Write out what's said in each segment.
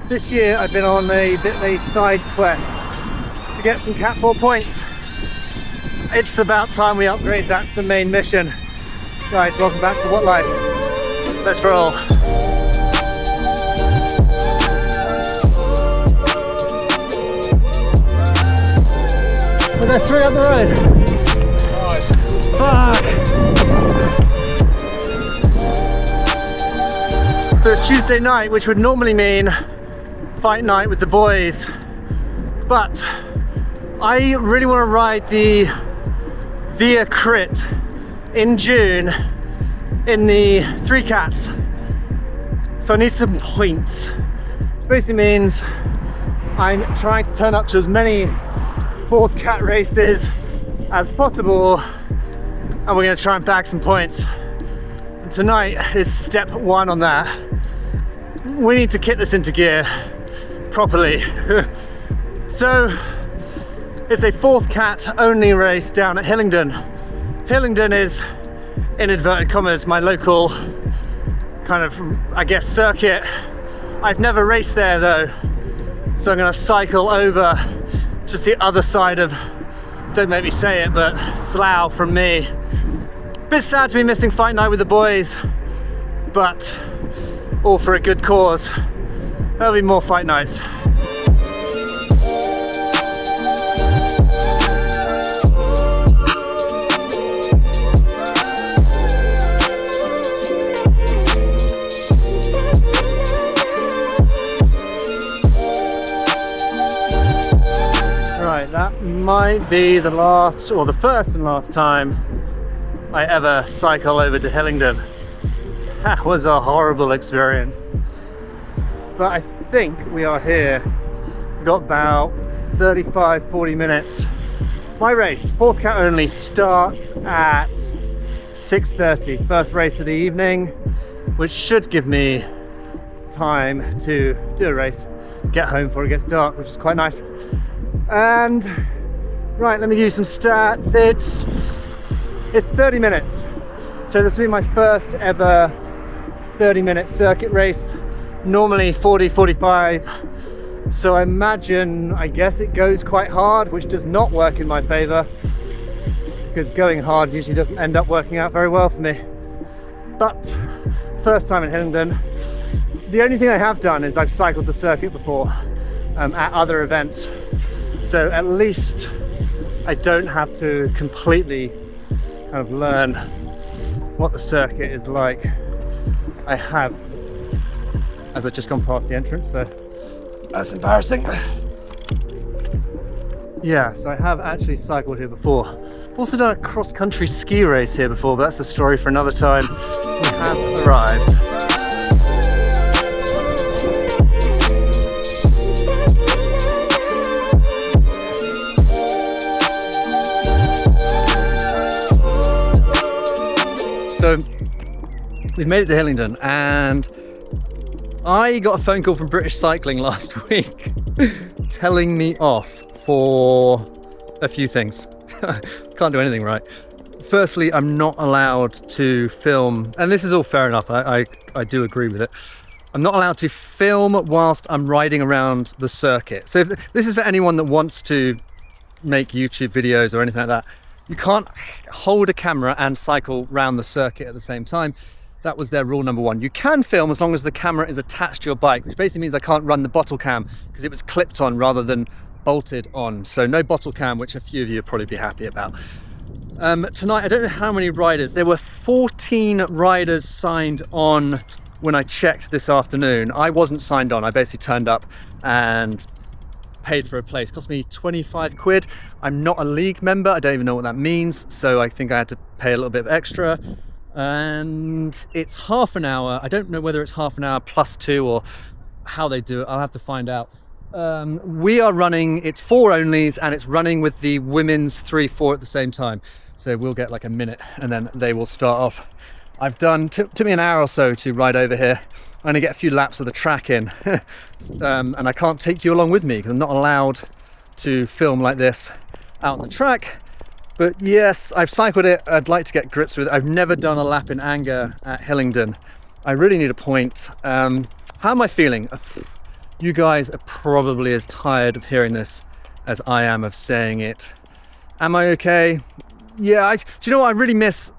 This year I've been on a bit of a side quest to get some Cat 4 points. It's about time we upgrade that to the main mission. Guys, welcome back to What Life. Let's roll. Well, there's 3 up the road. Nice. Fuck. So it's Tuesday night, which would normally mean fight night with the boys, but I really want to ride the Via Crit in June in the 3 cats, so I need some points, which basically means I'm trying to turn up to as many 4th cat races as possible, and we're going to try and bag some points. And tonight is step 1 on that. We need to kit this into gear properly. So it's a 4th cat only race down at Hillingdon. Hillingdon is, in inverted commas, my local kind of, I guess, circuit. I've never raced there though, so I'm going to cycle over just the other side of, don't make me say it, but Slough from me. Bit sad to be missing fight night with the boys, but all for a good cause. There'll be more fight nights. Right, that might be the last, or the first and last time I ever cycle over to Hillingdon. That was a horrible experience. But I think we are here. We've got about 35-40 minutes. My race, 4th cat only, starts at 6:30. First race of the evening, which should give me time to do a race, get home before it gets dark, which is quite nice. And right, let me give you some stats. It's 30 minutes. So this will be my first ever 30-minute circuit race. Normally 40-45. So I guess it goes quite hard, which does not work in my favor, because going hard usually doesn't end up working out very well for me. But first time in Hillingdon. The only thing I have done is I've cycled the circuit before at other events. So at least I don't have to completely kind of learn what the circuit is like. I have, as I've just gone past the entrance, so that's embarrassing. Yeah, so I have actually cycled here before. I've also done a cross-country ski race here before, but that's a story for another time. We have arrived. So we've made it to Hillingdon, and I got a phone call from British Cycling last week telling me off for a few things. Can't do anything right. Firstly, I'm not allowed to film, and this is all fair enough, I do agree with it. I'm not allowed to film whilst I'm riding around the circuit. So if, this is for anyone that wants to make YouTube videos or anything like that. You can't hold a camera and cycle around the circuit at the same time. That was their rule number 1. You can film as long as the camera is attached to your bike, which basically means I can't run the bottle cam because it was clipped on rather than bolted on. So no bottle cam, which a few of you would probably be happy about. Tonight, I don't know how many riders. There were 14 riders signed on when I checked this afternoon. I wasn't signed on. I basically turned up and paid for a place. Cost me 25 quid. I'm not a league member. I don't even know what that means. So I think I had to pay a little bit of extra. And it's half an hour. I don't know whether it's half an hour plus 2 or how they do it. I'll have to find out. We are running, it's 4 onlys, and it's running with the women's 3-4 at the same time. So we'll get like a minute and then they will start off. I've done, took me an hour or so to ride over here. I'm gonna get a few laps of the track in. And I can't take you along with me because I'm not allowed to film like this out on the track. But yes, I've cycled it. I'd like to get grips with it. I've never done a lap in anger at Hillingdon. I really need a point. How am I feeling? You guys are probably as tired of hearing this as I am of saying it. Am I okay? Yeah, do you know what I really miss?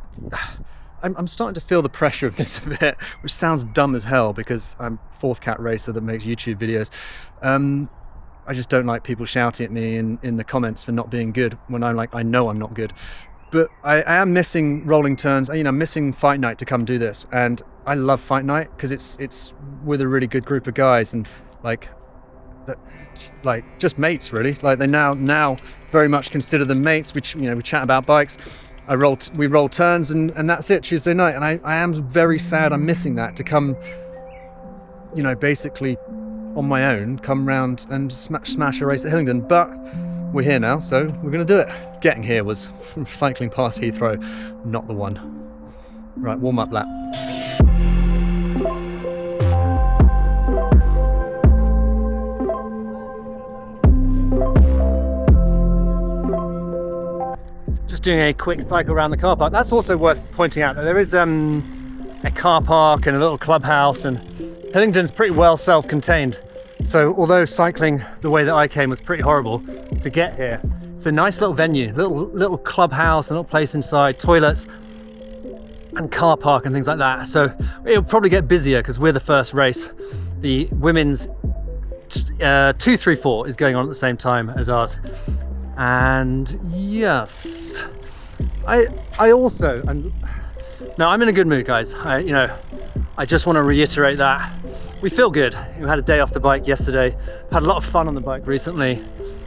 I'm starting to feel the pressure of this a bit, which sounds dumb as hell because I'm fourth cat racer that makes YouTube videos. I just don't like people shouting at me in the comments for not being good when I'm like, I know I'm not good. But I am missing rolling turns. You know, I'm missing fight night to come do this, and I love fight night because it's with a really good group of guys and like just mates really. Like they now very much consider them mates. We chat about bikes. We roll turns and that's it Tuesday night. And I am very sad I'm missing that to come, you know, basically on my own, come round and smash a race at Hillingdon. But we're here now, so we're going to do it. Getting here was cycling past Heathrow, not the one. Right, warm up lap. Just doing a quick cycle around the car park. That's also worth pointing out that there is a car park and a little clubhouse, and Hillingdon's pretty well self-contained. So although cycling the way that I came was pretty horrible, to get here, it's a nice little venue, little clubhouse, a little place inside, toilets and car park and things like that. So it'll probably get busier because we're the first race. The women's 234 is going on at the same time as ours. And yes, I also, no, I'm in a good mood, guys. I just want to reiterate that we feel good. We had a day off the bike yesterday, had a lot of fun on the bike recently,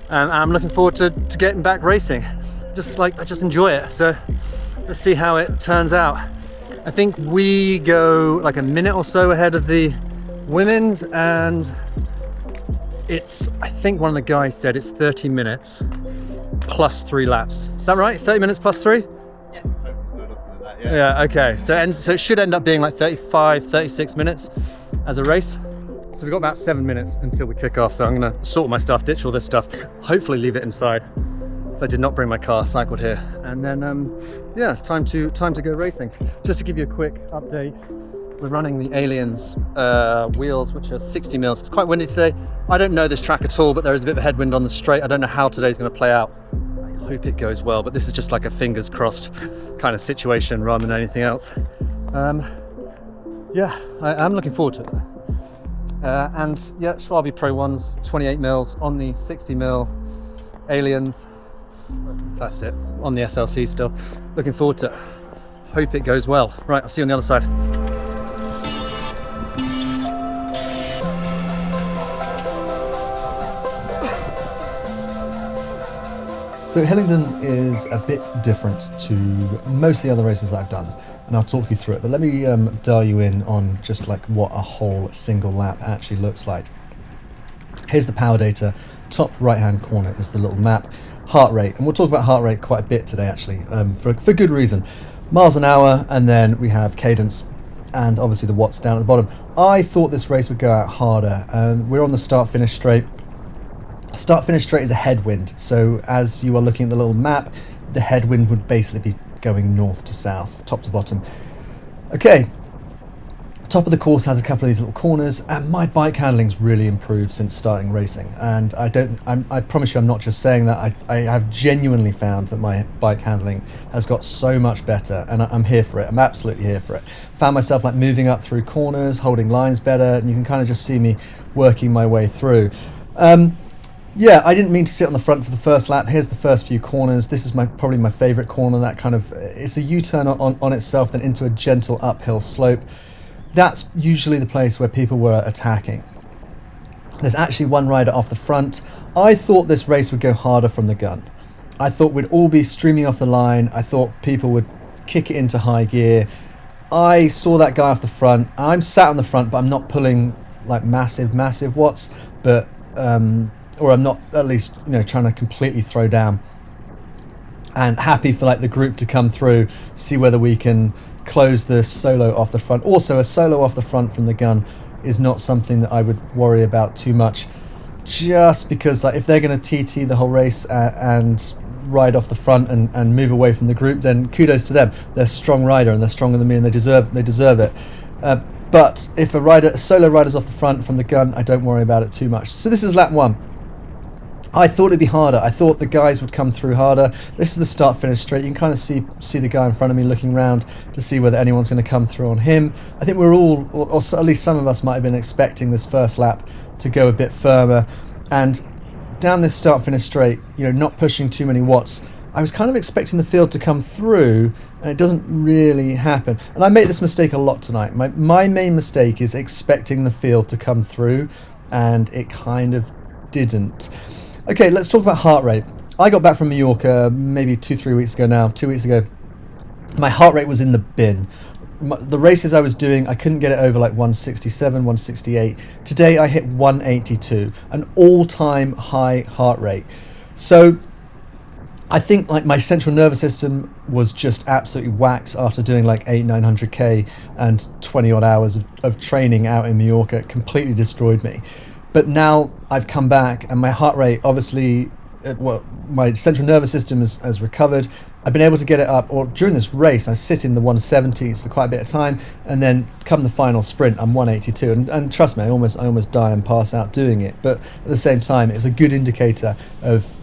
and I'm looking forward to getting back racing. I just enjoy it. So let's see how it turns out. I think we go like a minute or so ahead of the women's, and I think one of the guys said it's 30 minutes plus 3 laps. Is that right? 30 minutes plus 3? Yeah. Yeah, okay. So it should end up being like 35, 36 minutes as a race. So we've got about 7 minutes until we kick off. So I'm gonna sort my stuff, ditch all this stuff, hopefully leave it inside. So I did not bring my car, cycled here. And then, yeah, it's time to go racing. Just to give you a quick update, we're running the Aliens wheels, which are 60 mils. It's quite windy today. I don't know this track at all, but there is a bit of a headwind on the straight. I don't know how today's gonna play out. I hope it goes well, but this is just like a fingers crossed kind of situation rather than anything else. Yeah, I'm looking forward to it. And yeah, Strava Pro 1's 28 mils on the 60 mil Aliens. That's it, on the SLC still. Looking forward to it. Hope it goes well. Right, I'll see you on the other side. So Hillingdon is a bit different to most of the other races that I've done, and I'll talk you through it, but let me dial you in on just like what a whole single lap actually looks like. Here's the power data. Top right hand corner is the little map. Heart rate, and we'll talk about heart rate quite a bit today actually, for good reason. Miles an hour, and then we have cadence and obviously the watts down at the bottom. I thought this race would go out harder, and we're on the start finish straight. Start finish straight is a headwind, so as you are looking at the little map, the headwind would basically be going north to south, top to bottom. Okay, top of the course has a couple of these little corners, and my bike handling's really improved since starting racing. And I promise you, I'm not just saying that. I have genuinely found that my bike handling has got so much better, and I'm here for it. I'm absolutely here for it. Found myself like moving up through corners, holding lines better, and you can kind of just see me working my way through. Yeah, I didn't mean to sit on the front for the first lap. Here's the first few corners. This is probably my favourite corner. That kind of, it's a U-turn on itself, then into a gentle uphill slope. That's usually the place where people were attacking. There's actually one rider off the front. I thought this race would go harder from the gun. I thought we'd all be streaming off the line. I thought people would kick it into high gear. I saw that guy off the front. I'm sat on the front, but I'm not pulling like massive watts, but or I'm not at least, you know, trying to completely throw down, and happy for like the group to come through, see whether we can close the solo off the front. Also, a solo off the front from the gun is not something that I would worry about too much, just because like if they're going to TT the whole race and ride off the front and move away from the group, then kudos to them. They're a strong rider and they're stronger than me, and they deserve it. But if a solo rider's off the front from the gun, I don't worry about it too much. So this is lap 1. I thought it'd be harder. I thought the guys would come through harder. This is the start-finish straight. You can kind of see the guy in front of me looking around to see whether anyone's going to come through on him. I think we're all, or at least some of us might have been expecting this first lap to go a bit firmer. And down this start-finish straight, not pushing too many watts, I was kind of expecting the field to come through, and it doesn't really happen. And I made this mistake a lot tonight. My main mistake is expecting the field to come through, and it kind of didn't. Okay, let's talk about heart rate. I got back from Mallorca maybe 2 weeks ago now, 2 weeks ago. My heart rate was in the bin. The races I was doing, I couldn't get it over like 167, 168. Today I hit 182, an all-time high heart rate. So I think like my central nervous system was just absolutely whacked after doing like 800-900k and 20 odd hours of training out in Mallorca. It completely destroyed me. But now I've come back and my heart rate, obviously, my central nervous system has recovered. I've been able to get it up, or during this race, I sit in the 170s for quite a bit of time, and then come the final sprint, I'm 182. And trust me, I almost die and pass out doing it. But at the same time, it's a good indicator of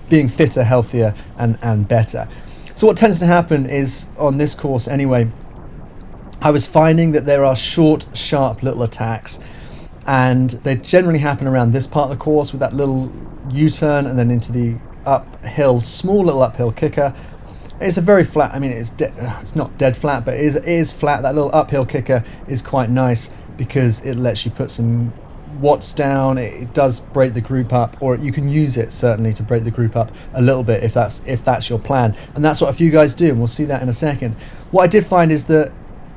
being fitter, healthier, and better. So what tends to happen is, on this course anyway, I was finding that there are short, sharp little attacks, and they generally happen around this part of the course with that little U-turn and then into the uphill, small little uphill kicker. It's a very flat, it's not dead flat, but it is flat. That little uphill kicker is quite nice because it lets you put some watts down. It does break the group up, or you can use it certainly to break the group up a little bit if that's your plan. And that's what a few guys do, and we'll see that in a second. What I did find is that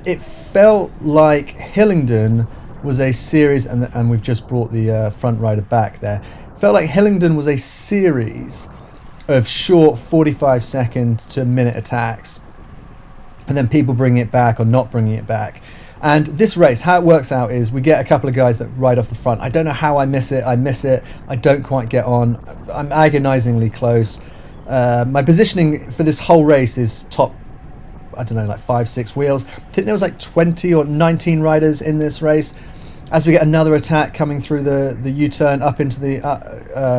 it felt like Hillingdon was a series, and we've just brought the front rider back there. Felt like Hillingdon was a series of short 45-second to minute attacks, and then people bringing it back or not bringing it back. And this race, how it works out is we get a couple of guys that ride off the front. I don't know how I miss it. I don't quite get on. I'm agonizingly close. My positioning for this whole race is top, I don't know, like 5-6 wheels. I think there was like 20 or 19 riders in this race. As we get another attack coming through the U-turn up into the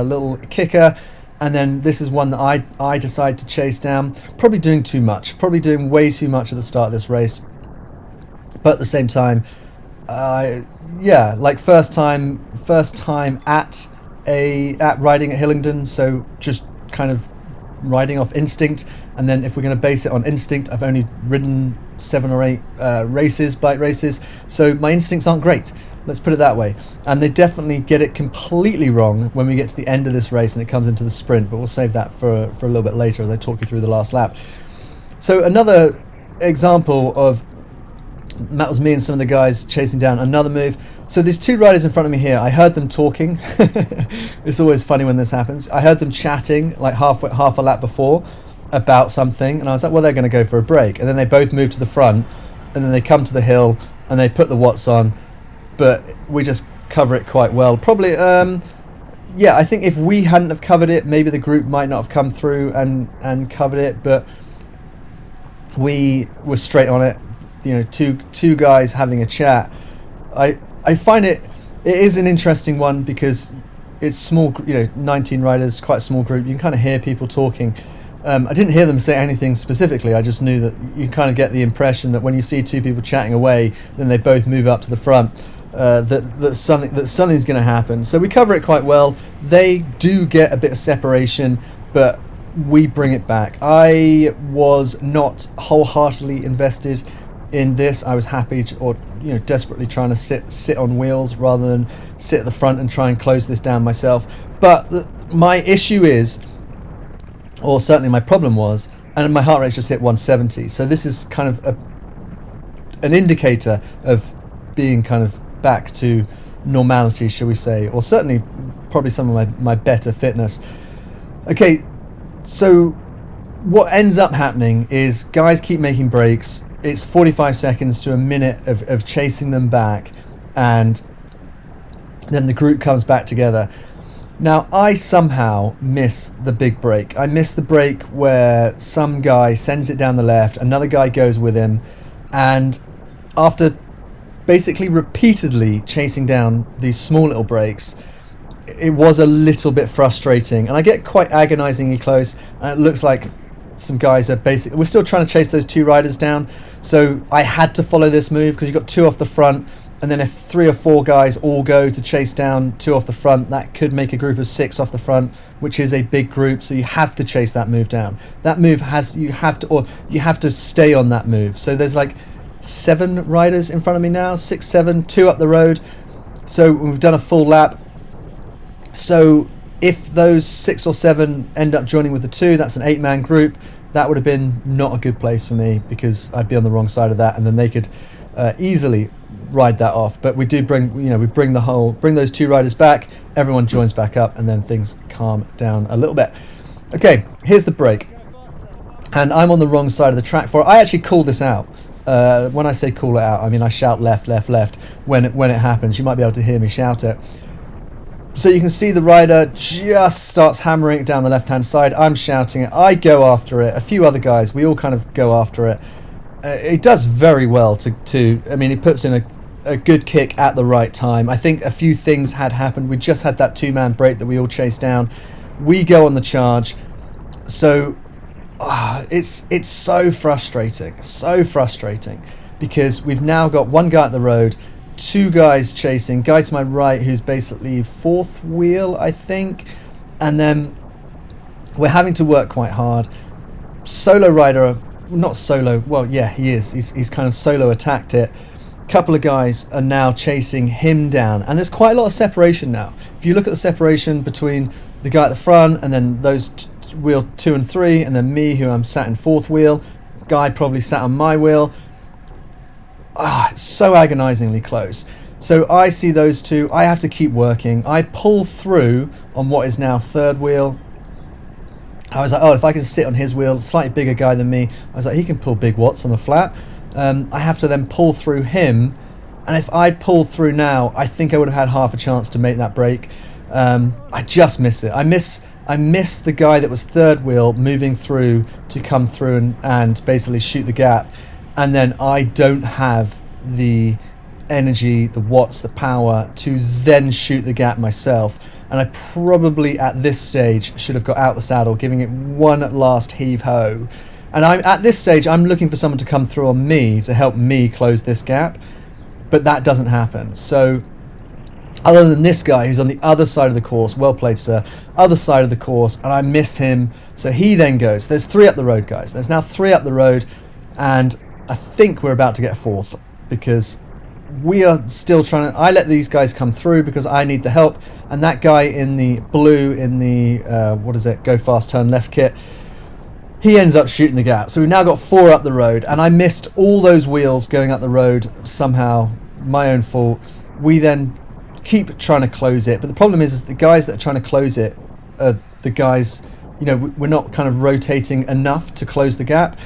little kicker, and then this is one that I decide to chase down. Probably doing too much. Probably doing way too much at the start of this race. But at the same time, like first time at riding at Hillingdon, so just kind of riding off instinct. And then if we're going to base it on instinct, I've only ridden 7 or 8 bike races, so my instincts aren't great. Let's put it that way. And they definitely get it completely wrong when we get to the end of this race and it comes into the sprint, but we'll save that for a little bit later as I talk you through the last lap. So another example of, that was me and some of the guys chasing down another move. So there's 2 riders in front of me here. I heard them talking. It's always funny when this happens. I heard them chatting like half a lap before about something, and I was like, well, they're going to go for a break. And then they both move to the front, and then they come to the hill and they put the watts on, but we just cover it quite well. Probably, I think if we hadn't have covered it, maybe the group might not have come through and covered it, but we were straight on it. Two guys having a chat. I find it is an interesting one because it's small, 19 riders, quite a small group. You can kind of hear people talking. I didn't hear them say anything specifically. I just knew that you kind of get the impression that when you see 2 people chatting away, then they both move up to the front. That something's going to happen. So we cover it quite well. They do get a bit of separation, but we bring it back. I was not wholeheartedly invested in this. I was happy desperately trying to sit on wheels rather than sit at the front and try and close this down myself. But my issue is, or certainly my problem was, and my heart rate just hit 170. So this is kind of an indicator of being kind of back to normality, shall we say, or certainly probably some of my better fitness. Okay, so what ends up happening is guys keep making breaks. It's 45 seconds to a minute of chasing them back, and then the group comes back together. Now, I somehow miss the big break. I miss the break where some guy sends it down the left, another guy goes with him, and after basically repeatedly chasing down these small little breaks, it was a little bit frustrating, and I get quite agonizingly close, and it looks like some guys are basically, we're still trying to chase those 2 riders down, so I had to follow this move because you've got 2 off the front, and then if 3 or 4 guys all go to chase down 2 off the front, that could make a group of 6 off the front, which is a big group, so you have to chase that move down. That move you have to stay on that move. So there's like 7 riders in front of me now, 6, 7, 2 up the road, so we've done a full lap. So if those 6 or 7 end up joining with the 2, that's an 8-man group. That would have been not a good place for me because I'd be on the wrong side of that, and then they could easily ride that off. But we do bring those 2 riders back, everyone joins back up, and then things calm down a little bit. Okay, here's the break, and I'm on the wrong side of the track for it. I actually call this out. When I say call it out, I mean I shout left, left, left when it happens. You might be able to hear me shout it. So you can see the rider just starts hammering it down the left-hand side. I'm shouting it. I go after it. A few other guys, we all kind of go after it. It does very well I mean, he puts in a good kick at the right time. I think a few things had happened. We just had that 2-man break that we all chased down. We go on the charge. So it's so frustrating because we've now got 1 guy at the road, 2 guys chasing, guy to my right who's basically 4th wheel, I think, and then we're having to work quite hard. Solo rider, not solo, well yeah he is, he's kind of solo attacked it. Couple of guys are now chasing him down, and there's quite a lot of separation now. If you look at the separation between the guy at the front and then those wheel 2 and 3, and then me, who I'm sat in 4th wheel, guy probably sat on my wheel. It's so agonizingly close. So I see those 2, I have to keep working. I pull through on what is now 3rd wheel. I was like, oh, if I can sit on his wheel, slightly bigger guy than me, I was like, he can pull big watts on the flat. I have to then pull through him, and if I'd pulled through now, I think I would have had half a chance to make that break. I just miss it. I miss the guy that was 3rd wheel moving through to come through and basically shoot the gap, and then I don't have the energy, the watts, the power to then shoot the gap myself. And I probably at this stage should have got out the saddle, giving it one last heave-ho. And at this stage I'm looking for someone to come through on me to help me close this gap, but that doesn't happen. So other than this guy who's on the other side of the course, well played sir, other side of the course, and I miss him, so he then goes. There's 3 up the road, guys. There's now 3 up the road, and I think we're about to get 4th because we are still trying to, I let these guys come through because I need the help, and that guy in the blue, in the go fast turn left kit, he ends up shooting the gap. So we've now got 4 up the road, and I missed all those wheels going up the road somehow, my own fault. We then keep trying to close it, but the problem is the guys that are trying to close it are the guys, we're not kind of rotating enough to close the gap.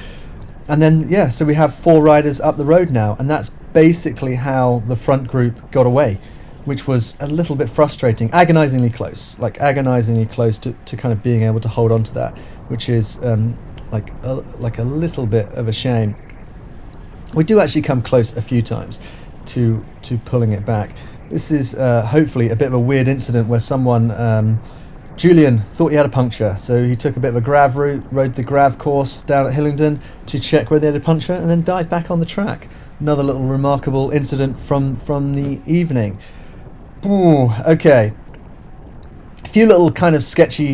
And then so we have 4 riders up the road now, and that's basically how the front group got away, which was a little bit frustrating, agonizingly close to kind of being able to hold on to that, which is like a little bit of a shame. We do actually come close a few times to pulling it back. This is hopefully a bit of a weird incident where someone, Julian, thought he had a puncture, so he took a bit of a grav route, rode the grav course down at Hillingdon to check where they had a puncture, and then dived back on the track. Another little remarkable incident from the evening. Ooh, okay. A few little kind of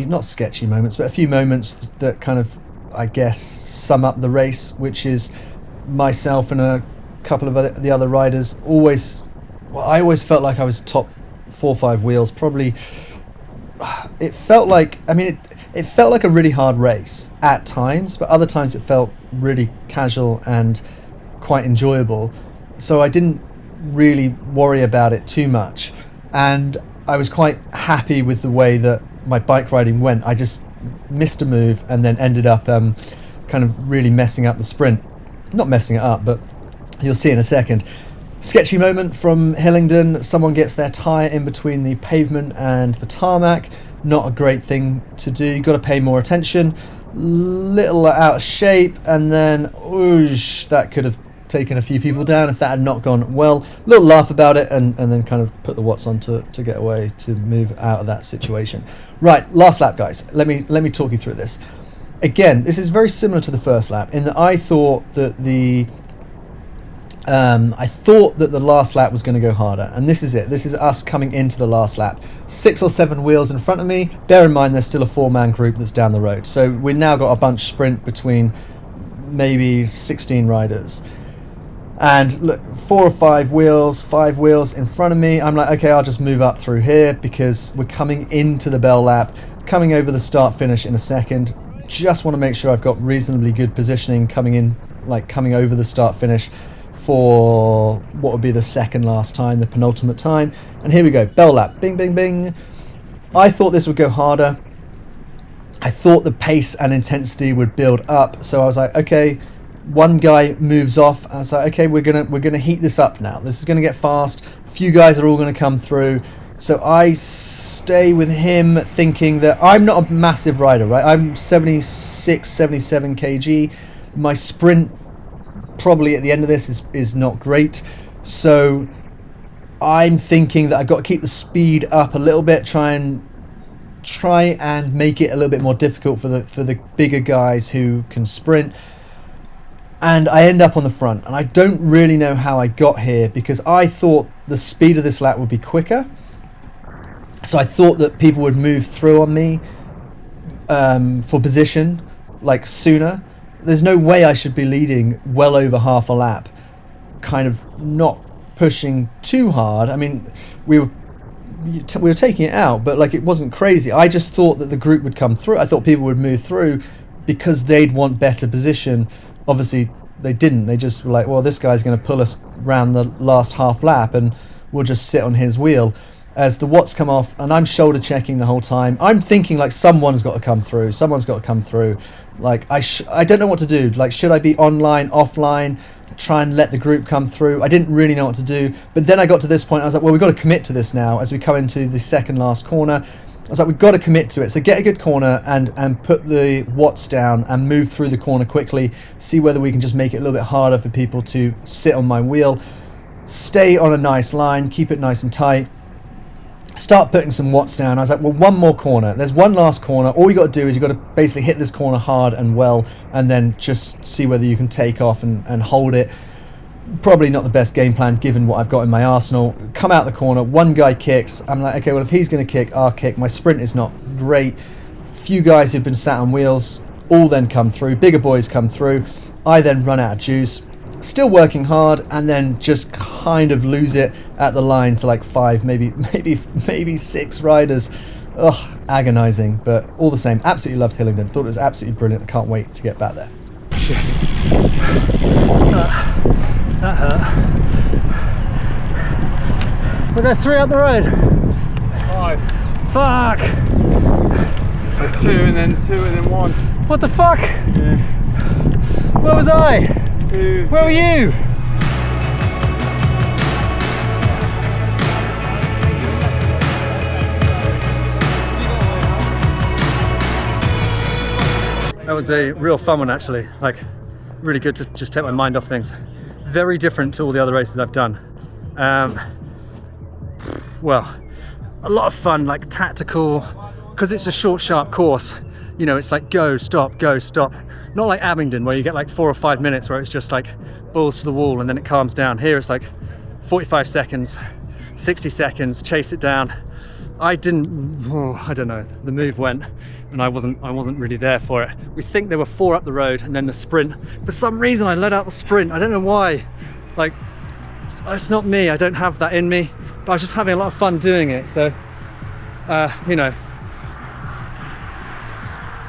not sketchy moments, but a few moments that kind of, I guess, sum up the race, which is myself and a couple of the other riders I always felt like I was top 4 or 5 wheels, probably. It felt like, it felt like a really hard race at times, but other times it felt really casual and quite enjoyable. So I didn't really worry about it too much, and I was quite happy with the way that my bike riding went. I just missed a move and then ended up kind of really messing up the sprint. Not messing it up, but you'll see in a second. Sketchy moment from Hillingdon. Someone gets their tyre in between the pavement and the tarmac. Not a great thing to do. You've got to pay more attention. Little out of shape, and then that could have taken a few people down if that had not gone well. Little laugh about it, and then kind of put the watts on to get away, to move out of that situation. Right, last lap, guys. Let me talk you through this. Again, this is very similar to the first lap in that I thought that the last lap was going to go harder, and this is it. This is us coming into the last lap. 6 or 7 wheels in front of me. Bear in mind, there's still a 4-man group that's down the road, so we've now got a bunch sprint between maybe 16 riders. And look, 4 or 5 wheels in front of me. I'm like, okay, I'll just move up through here because we're coming into the bell lap, coming over the start finish in a second. Just want to make sure I've got reasonably good positioning coming over the start finish for what would be the second last time, the penultimate time. And here we go, bell lap, bing, bing, bing. I thought this would go harder. I thought the pace and intensity would build up. So I was like, okay, one guy moves off. I was like, okay, we're gonna heat this up now. This is gonna get fast. A few guys are all gonna come through. So I stay with him thinking that I'm not a massive rider, right? I'm 76, 77 kg. My sprint probably at the end of this is not great. So I'm thinking that I've got to keep the speed up a little bit, try and make it a little bit more difficult for the bigger guys who can sprint. And I end up on the front, and I don't really know how I got here because I thought the speed of this lap would be quicker. So I thought that people would move through on me for position like sooner. There's no way I should be leading well over half a lap, kind of not pushing too hard. I mean, we were taking it out, but like it wasn't crazy. I just thought that the group would come through. I thought people would move through because they'd want better position. Obviously, they didn't. They just were like, well, this guy's going to pull us round the last half lap and we'll just sit on his wheel. As the watts come off, and I'm shoulder checking the whole time. I'm thinking like someone's got to come through. Like I don't know what to do. Like, should I be online, offline, try and let the group come through? I didn't really know what to do. But then I got to this point. I was like, well, we've got to commit to this now. As we come into the second last corner, I was like, we've got to commit to it. So get a good corner and put the watts down and move through the corner quickly. See whether we can just make it a little bit harder for people to sit on my wheel. Stay on a nice line. Keep it nice and tight. Start putting some watts down. I was like, well, one more corner. There's one last corner. All you got to do is you've got to basically hit this corner hard and well, and then just see whether you can take off and hold it. Probably not the best game plan given what I've got in my arsenal. Come out the corner, one guy kicks. I'm like, okay, well, if he's going to kick, I'll kick. My sprint is not great. Few guys who've been sat on wheels all then come through. Bigger boys come through. I then run out of juice. Still working hard, and then just kind of lose it at the line to like 5, maybe 6 riders. Ugh, agonizing, but all the same, absolutely loved Hillingdon. Thought it was absolutely brilliant. I can't wait to get back there. Shit. That hurt. Were there 3 up the road? 5. Fuck! There's 2 and then 1. What the fuck? Yeah. Where was I? 2. Where were you? That was a real fun one, actually. Like, really good to just take my mind off things. Very different to all the other races I've done. Well, a lot of fun, like tactical, because it's a short, sharp course. You know, it's like go, stop, go, stop. Not like Abingdon, where you get like 4 or 5 minutes where it's just like balls to the wall and then it calms down. Here it's like 45 seconds, 60 seconds, chase it down. I don't know, the move went and I wasn't really there for it. We think there were 4 up the road and then the sprint. For some reason I let out the sprint, I don't know why. Like, it's not me, I don't have that in me, but I was just having a lot of fun doing it. So, you know,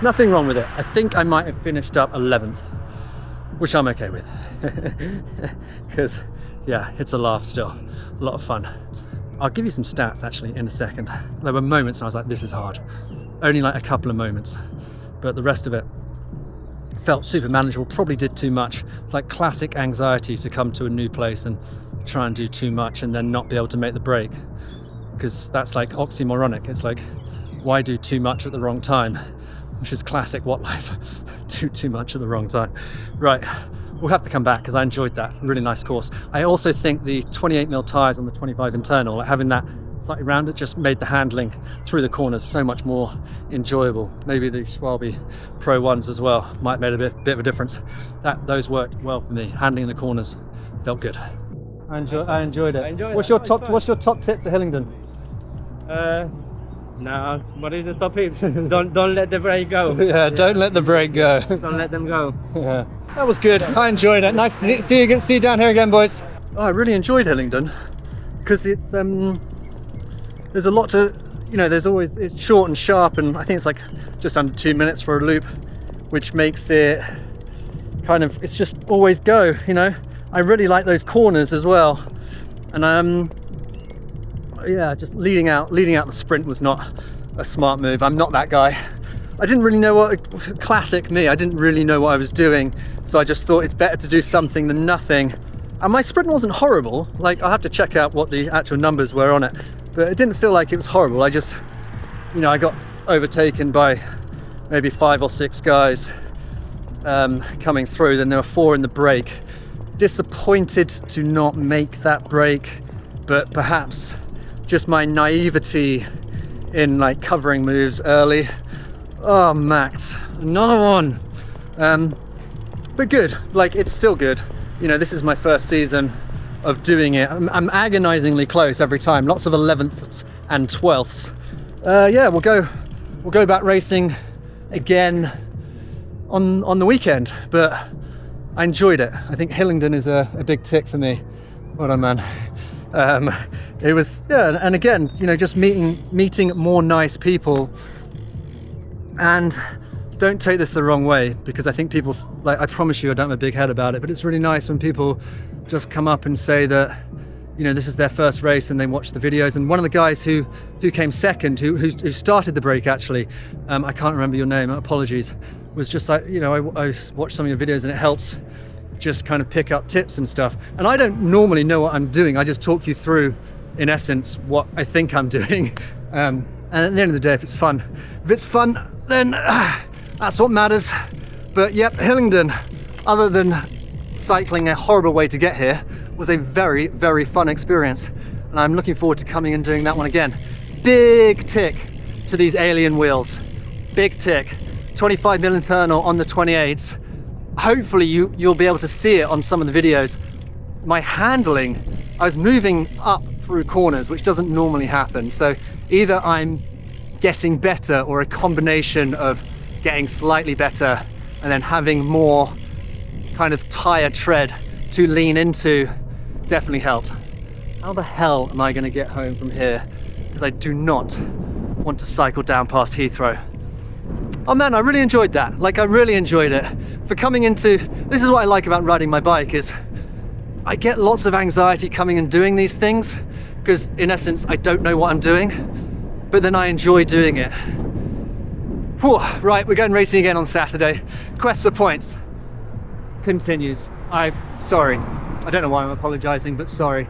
nothing wrong with it. I think I might have finished up 11th, which I'm okay with. Because, yeah, it's a laugh still. A lot of fun. I'll give you some stats actually in a second. There were moments when I was like, this is hard. Only like a couple of moments. But the rest of it felt super manageable. Probably did too much. It's like classic anxiety to come to a new place and try and do too much and then not be able to make the break. Because that's like oxymoronic. It's like, why do too much at the wrong time? Which is classic what life. Do too much at the wrong time. Right, we'll have to come back because I enjoyed that. Really nice course. I also think the 28mm tyres on the 25 internal, like having that slightly round, it just made the handling through the corners so much more enjoyable. Maybe the Schwalbe Pro ones as well might have made a bit of a difference. Those worked well for me. Handling the corners felt good. I enjoyed it. What's your top tip for Hillingdon? No, what is the topic? don't let the brake go. Yeah, don't let the brake go. Don't let them go. Yeah, that was good. I enjoyed it. Nice to see you down here again, boys. Oh, I really enjoyed Hillingdon because it's there's a lot to, it's short and sharp, and I think it's like just under 2 minutes for a loop, which makes it it's just always go. I really like those corners as well, and yeah, just leading out the sprint was not a smart move. I'm not that guy. I didn't really know classic me, I didn't really know what I was doing, so I just thought it's better to do something than nothing. And my sprint wasn't horrible. Like, I'll have to check out what the actual numbers were on it, but it didn't feel like it was horrible. I just, I got overtaken by maybe 5 or 6 guys coming through. Then there were 4 in the break. Disappointed to not make that break, but perhaps just my naivety in like covering moves early. Oh, Max, another one. But good, like, it's still good. This is my first season of doing it. I'm agonizingly close every time. Lots of 11ths and 12ths. Yeah, we'll go back racing again on the weekend, but I enjoyed it. I think Hillingdon is a big tick for me. Well done, man. It was, yeah, and again, just meeting more nice people. And don't take this the wrong way, because I think people, like, I promise you I don't have a big head about it, but it's really nice when people just come up and say that, this is their first race and they watch the videos. And one of the guys who came second, who started the break actually, I can't remember your name, apologies, was just like, I watched some of your videos and it helps just kind of pick up tips and stuff. And I don't normally know what I'm doing. I just talk you through, in essence, what I think I'm doing. And at the end of the day, if it's fun, then that's what matters. But yep, Hillingdon, other than cycling a horrible way to get here, was a very, very fun experience. And I'm looking forward to coming and doing that one again. Big tick to these alien wheels. Big tick. 25mm internal on the 28s. Hopefully you'll be able to see it on some of the videos. My handling, I was moving up through corners, which doesn't normally happen. So either I'm getting better or a combination of getting slightly better and then having more kind of tire tread to lean into definitely helped. How the hell am I going to get home from here? Because I do not want to cycle down past Heathrow. Oh man, I really enjoyed that. Like, I really enjoyed it. For coming into, this is what I like about riding my bike, is I get lots of anxiety coming and doing these things, because in essence, I don't know what I'm doing, but then I enjoy doing it. Whew, right, we're going racing again on Saturday. Quest for points continues. I'm sorry. I don't know why I'm apologizing, but sorry.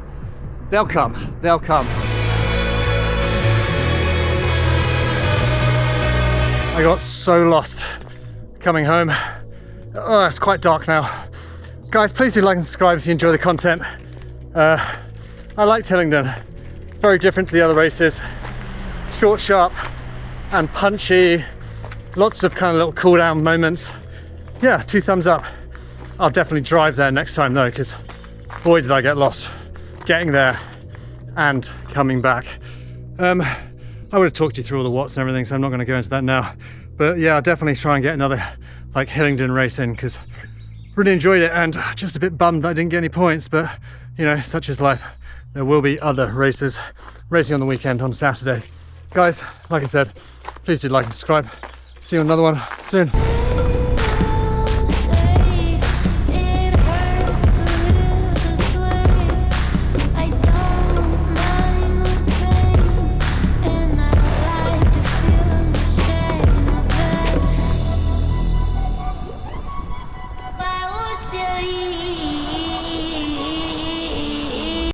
They'll come. They'll come. I got so lost coming home. Oh, it's quite dark now. Guys, please do like and subscribe if you enjoy the content. I liked Hillingdon. Very different to the other races. Short, sharp, and punchy. Lots of kind of little cool down moments. Yeah, 2 thumbs up. I'll definitely drive there next time though, because boy did I get lost getting there and coming back. I would have talked you through all the watts and everything, so I'm not going to go into that now. But yeah, I'll definitely try and get another like Hillingdon race in, because really enjoyed it, and just a bit bummed that I didn't get any points, but such is life. There will be other races racing on the weekend on Saturday. Guys, like I said, please do like and subscribe. See you on another one soon.